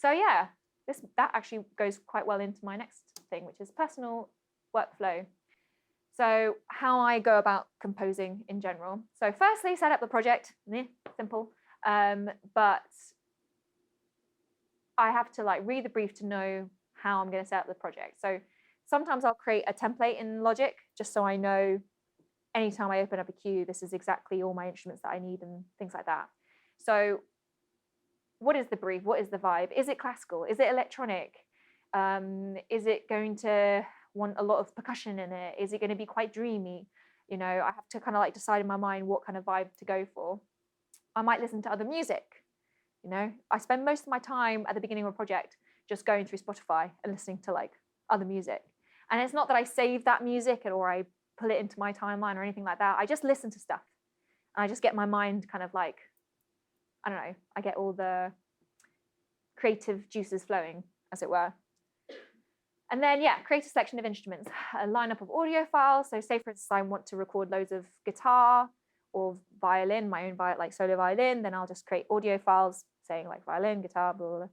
So yeah, that actually goes quite well into my next thing, which is personal workflow. So how I go about composing in general. So firstly, set up the project, simple. But I have to like read the brief to know how I'm going to set up the project. So sometimes I'll create a template in Logic just so I know anytime I open up a cue, this is exactly all my instruments that I need and things like that. So what is the brief? What is the vibe? Is it classical? Is it electronic? Is it going to want a lot of percussion in it? Is it going to be quite dreamy? You know, I have to kind of like decide in my mind what kind of vibe to go for. I might listen to other music. You know, I spend most of my time at the beginning of a project just going through Spotify and listening to like other music. And it's not that I save that music or I pull it into my timeline or anything like that. I just listen to stuff. And I just get my mind kind of like, I don't know, I get all the creative juices flowing, as it were. And then, yeah, create a selection of instruments, a lineup of audio files. So say, for instance, I want to record loads of guitar or violin, my own like solo violin, then I'll just create audio files saying like violin, guitar, blah, blah, blah.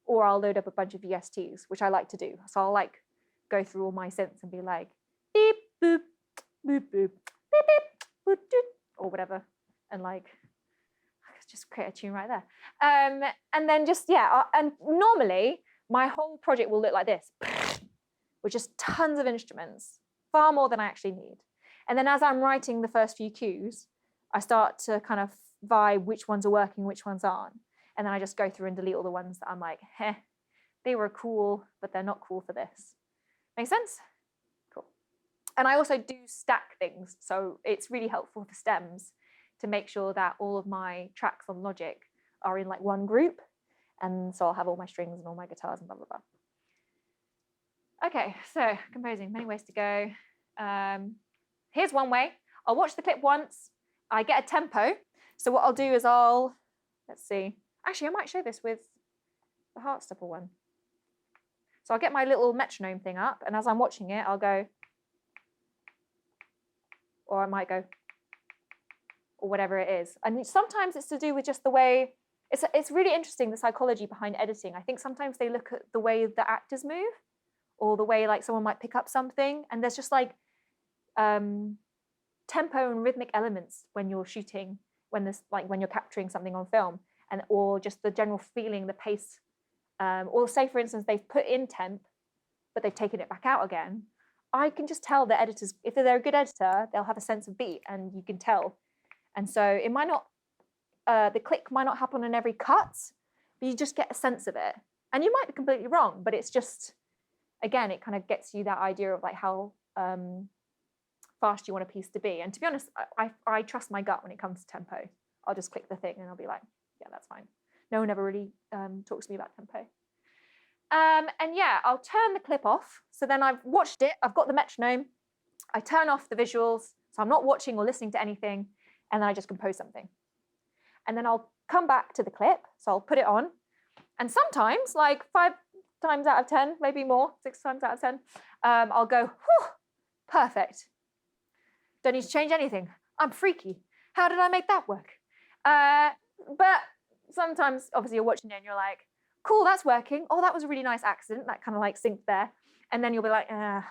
Or I'll load up a bunch of VSTs, which I like to do. So I'll like go through all my synths and be like, beep, boop, boop, boop, beep, beep, boop, doop, or whatever. And like, just create a tune right there. And then just, yeah, and normally my whole project will look like this, with just tons of instruments, far more than I actually need. And then as I'm writing the first few cues, I start to kind of vibe which ones are working, which ones aren't. And then I just go through and delete all the ones that I'm like, they were cool, but they're not cool for this. Make sense? Cool. And I also do stack things. So it's really helpful for stems to make sure that all of my tracks on Logic are in like one group. And so I'll have all my strings and all my guitars and blah, blah, blah. Okay, so composing, many ways to go. Here's one way. I'll watch the clip once. I get a tempo. So what I'll do is let's see. Actually, I might show this with the Heartstopper one. So I'll get my little metronome thing up, and as I'm watching it, I'll go, or I might go, or whatever it is. And sometimes it's to do with just the way, it's really interesting, the psychology behind editing. I think sometimes they look at the way the actors move, or the way like someone might pick up something, and there's just like tempo and rhythmic elements when you're shooting, when you're capturing something on film, and or just the general feeling, the pace. Or say, for instance, they've put in temp, but they've taken it back out again. I can just tell the editors, if they're a good editor, they'll have a sense of beat, and you can tell. And so it might not, the click might not happen in every cut, but you just get a sense of it. And you might be completely wrong, but it's just, again, it kind of gets you that idea of like how fast you want a piece to be. And to be honest, I trust my gut when it comes to tempo. I'll just click the thing and I'll be like, yeah, that's fine. No one ever really talks to me about tempo. And yeah, I'll turn the clip off. So then I've watched it, I've got the metronome, I turn off the visuals, so I'm not watching or listening to anything, and then I just compose something. And then I'll come back to the clip, so I'll put it on, and sometimes, like 5 times out of 10, maybe more, 6 times out of 10, I'll go, whew, perfect. Don't need to change anything. I'm freaky. How did I make that work? But sometimes, obviously, you're watching it and you're like, cool, that's working. Oh, that was a really nice accent. That kind of like synced there. And then you'll be like,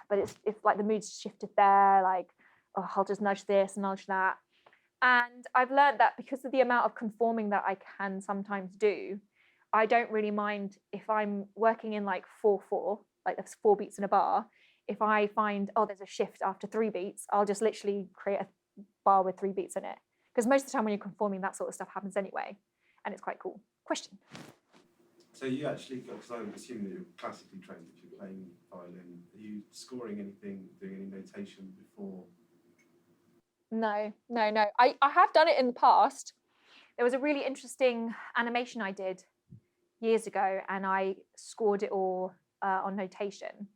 but if like the mood's shifted there, like, oh, I'll just nudge this and nudge that. And I've learned that because of the amount of conforming that I can sometimes do, I don't really mind if I'm working in like 4/4, like there's 4 beats in a bar. If I find, oh, there's a shift after 3 beats, I'll just literally create a bar with 3 beats in it. Because most of the time when you're conforming, that sort of stuff happens anyway. And it's quite cool. Question? So you actually, because I would assume that you're classically trained if you're playing violin, are you scoring anything, doing any notation before? No. I have done it in the past. There was a really interesting animation I did years ago, and I scored it all on notation.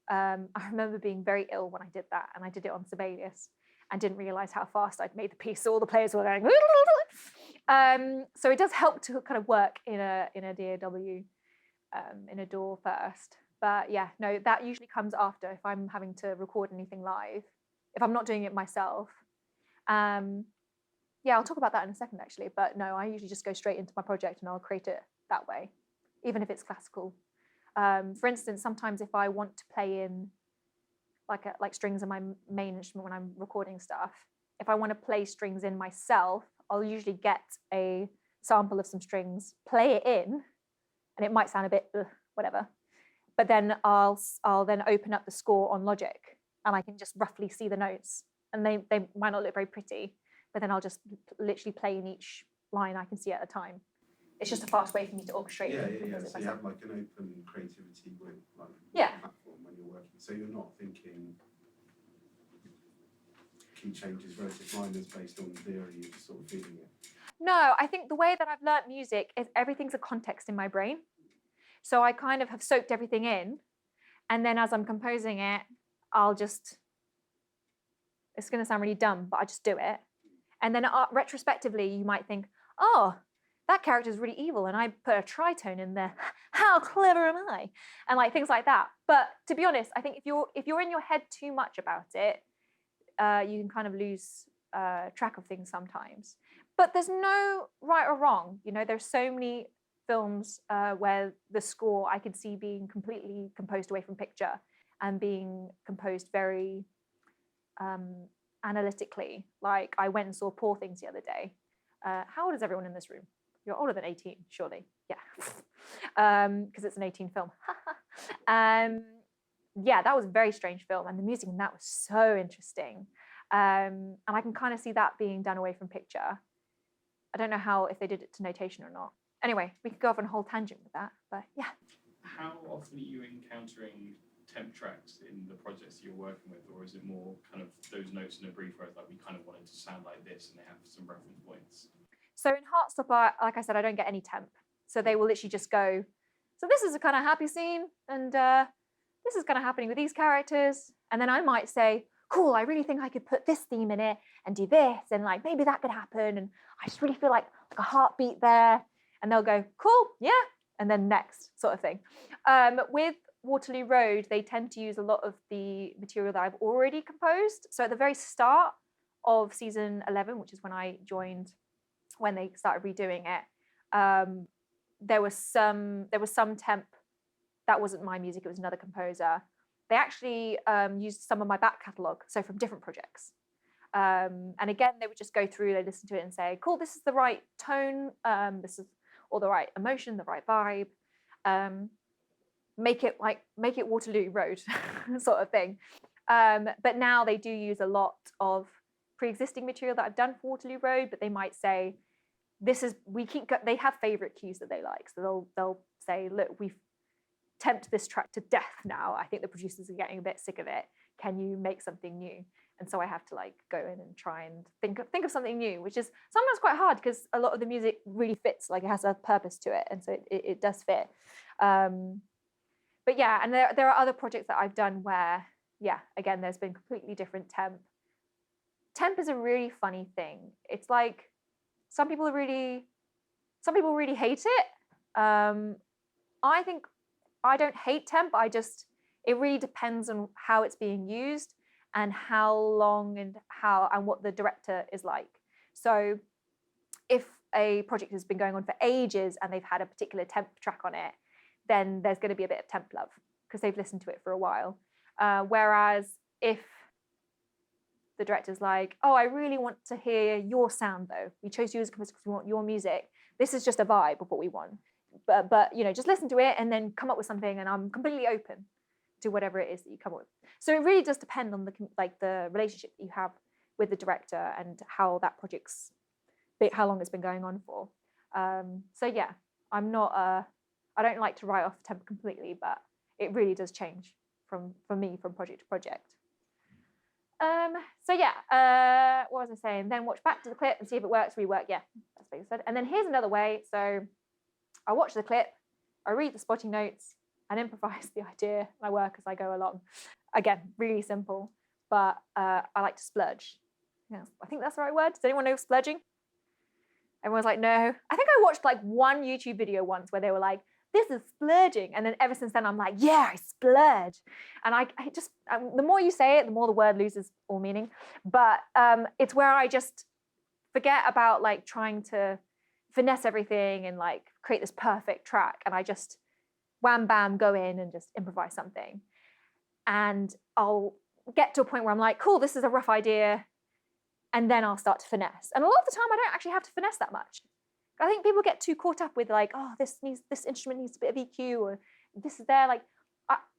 I remember being very ill when I did that, and I did it on Sibelius and didn't realize how fast I'd made the piece. So all the players were going, so it does help to kind of work in a DAW, in a DAW first. But yeah, no, that usually comes after if I'm having to record anything live, if I'm not doing it myself. Yeah, I'll talk about that in a second actually, but no, I usually just go straight into my project and I'll create it that way. even if it's classical. For instance, sometimes if I want to play in like strings in my main instrument when I'm recording stuff, if I want to play strings in myself, I'll usually get a sample of some strings, play it in, and it might sound a bit whatever, but then I'll then open up the score on Logic, and I can just roughly see the notes, and they might not look very pretty, but then I'll just literally play in each line I can see at a time. It's just a fast way for me to orchestrate. Yeah. So you have like an open creativity with like Yeah. platform when you're working. So you're not thinking key changes, relative minors based on theory, you're just sort of feeling it. No, I think the way that I've learnt music is everything's a context in my brain. So I kind of have soaked everything in, and then as I'm composing it, it's going to sound really dumb, but I just do it. And then retrospectively, you might think, oh, that character is really evil, and I put a tritone in there. How clever am I? And like things like that. But to be honest, I think if you're in your head too much about it, you can kind of lose track of things sometimes. But there's no right or wrong. You know, there's so many films where the score I could see being completely composed away from picture and being composed very analytically. Like I went and saw Poor Things the other day. How old is everyone in this room? You're older than 18, surely. Yeah, because it's an 18 film. Yeah, that was a very strange film, and the music in that was so interesting. And I can kind of see that being done away from picture. I don't know if they did it to notation or not. Anyway, we could go off on a whole tangent with that, but yeah. How often are you encountering temp tracks in the projects you're working with, or is it more kind of those notes in a brief where it's like we kind of want it to sound like this and they have some reference points? So in Heartstopper, like I said, I don't get any temp. So they will literally just go, so this is a kind of happy scene, and this is kind of happening with these characters. And then I might say, cool, I really think I could put this theme in it and do this, and like maybe that could happen. And I just really feel like a heartbeat there. And they'll go, cool, yeah. And then next sort of thing. With Waterloo Road, they tend to use a lot of the material that I've already composed. So at the very start of season 11, which is when I joined, when they started redoing it, there was some temp that wasn't my music, it was another composer. They actually used some of my back catalogue, so from different projects. And again, they would just go through, they listen to it and say, cool, this is the right tone, this is all the right emotion, the right vibe. Make it Waterloo Road sort of thing. But now they do use a lot of pre-existing material that I've done for Waterloo Road, but they might say, they have favorite cues that they like. So they'll say, look, we've temped this track to death now. I think the producers are getting a bit sick of it. Can you make something new? And so I have to like go in and try and think of something new, which is sometimes quite hard because a lot of the music really fits, like it has a purpose to it, and so it does fit. But yeah, and there are other projects that I've done where, yeah, again, there's been completely different temp. Temp is a really funny thing. It's like some people really hate it. I think I don't hate temp. It really depends on how it's being used and how long and what the director is like. So if a project has been going on for ages and they've had a particular temp track on it, then there's going to be a bit of temp love because they've listened to it for a while. Whereas if the director's like, oh, I really want to hear your sound though. We chose you as a composer because we want your music. This is just a vibe of what we want. But just listen to it and then come up with something, and I'm completely open to whatever it is that you come up with. So it really does depend on the relationship that you have with the director and how that project's, how long it's been going on for. So yeah, I don't like to write off temp completely, but it really does change for me from project to project. So yeah, what was I saying? Then watch back to the clip and see if it works, rework. Yeah, that's what you said. And then here's another way. So I watch the clip, I read the spotting notes, and improvise the idea, and I work as I go along. Again, really simple, but I like to splurge. Yeah, I think that's the right word. Does anyone know splurging? Everyone's like, no. I think I watched like one YouTube video once where they were like, this is splurging. And then ever since then, I'm like, yeah, I splurge. And I just, the more you say it, the more the word loses all meaning. But it's where I just forget about like trying to finesse everything and like create this perfect track, and I just wham bam go in and just improvise something. And I'll get to a point where I'm like, cool, this is a rough idea. And then I'll start to finesse. And a lot of the time I don't actually have to finesse that much. I think people get too caught up with like, oh, this instrument needs a bit of EQ, or this is there. Like,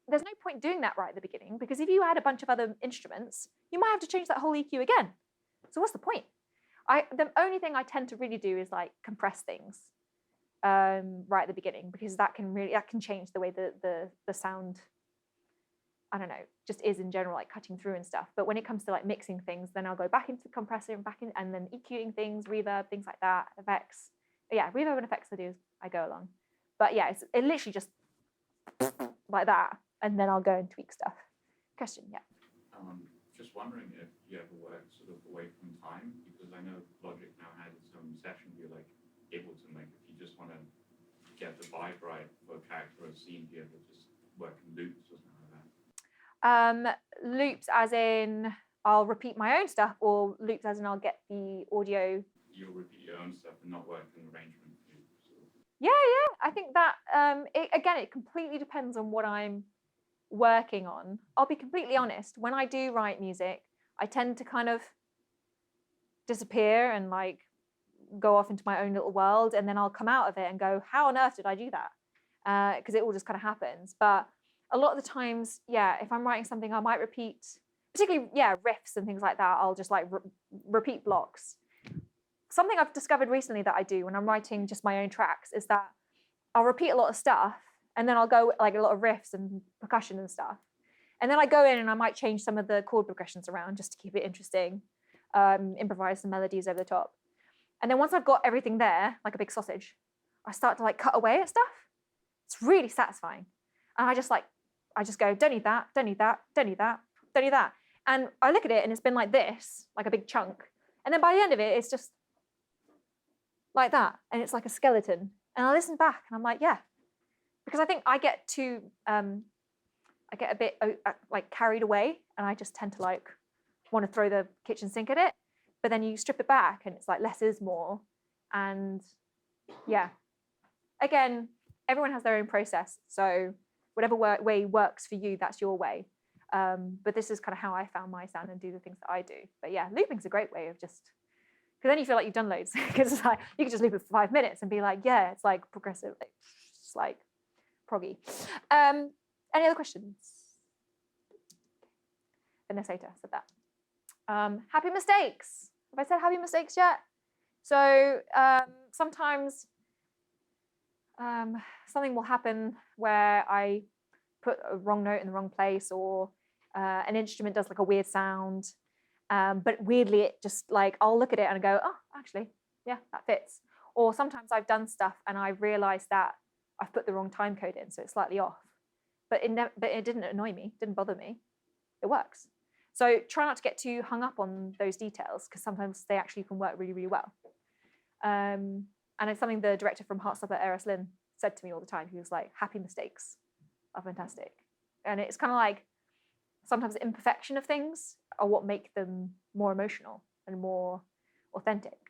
there's no point doing that right at the beginning, because if you add a bunch of other instruments, you might have to change that whole EQ again. So what's the point? The only thing I tend to really do is like compress things right at the beginning, because that can change the way the sound, I don't know, just is in general, like cutting through and stuff. But when it comes to like mixing things, then I'll go back into the compressor and back in, and then EQing things, reverb, things like that, effects. But yeah, reverb and effects I do as I go along. But yeah, it literally just like that, and then I'll go and tweak stuff. Question, yeah. Just wondering if you ever work sort of away from time, because I know Logic now has its own session you're like able to make, if you just want to get the vibe right for a character or a scene, do you ever just work in loops or something like that? Loops as in I'll repeat my own stuff, or loops as in I'll get the audio. You'll repeat your own stuff and not work in arrangement. Yeah. I think that it completely depends on what I'm working on. I'll be completely honest. When I do write music, I tend to kind of disappear and like go off into my own little world, and then I'll come out of it and go, how on earth did I do that? Because it all just kind of happens. But a lot of the times, yeah, if I'm writing something, I might repeat, particularly, riffs and things like that. I'll just like repeat blocks. Something I've discovered recently that I do when I'm writing just my own tracks is that I'll repeat a lot of stuff, and then I'll go like a lot of riffs and percussion and stuff. And then I go in and I might change some of the chord progressions around just to keep it interesting, improvise some melodies over the top. And then once I've got everything there, like a big sausage, I start to like cut away at stuff. It's really satisfying. And I just go, don't need that, don't need that, don't need that, don't need that. And I look at it and it's been like this, like a big chunk. And then by the end of it, it's just like that. And it's like a skeleton. And I listen back and I'm like, yeah. Because I think I get a bit like carried away, and I just tend to like want to throw the kitchen sink at it. But then you strip it back and it's like less is more. And yeah, again, everyone has their own process. So whatever way works for you, that's your way. But this is kind of how I found my sound and do the things that I do. But yeah, looping's a great way of just, because then you feel like you've done loads. Because it's like, you can just loop it for 5 minutes and be like, yeah, it's like progressive. It's like proggy. Any other questions? Vanessa said that. Happy mistakes. Have I said happy mistakes yet? So sometimes something will happen where I put a wrong note in the wrong place, or an instrument does like a weird sound. But weirdly, it just like, I'll look at it and go, oh, actually, yeah, that fits. Or sometimes I've done stuff and I realized that I've put the wrong time code in, so it's slightly off. But it didn't annoy me, didn't bother me. It works. So try not to get too hung up on those details, because sometimes they actually can work really, really well. And it's something the director from Heartstopper, Eris Lynn, said to me all the time. He was like, happy mistakes are fantastic. And it's kind of like, sometimes the imperfection of things are what make them more emotional and more authentic.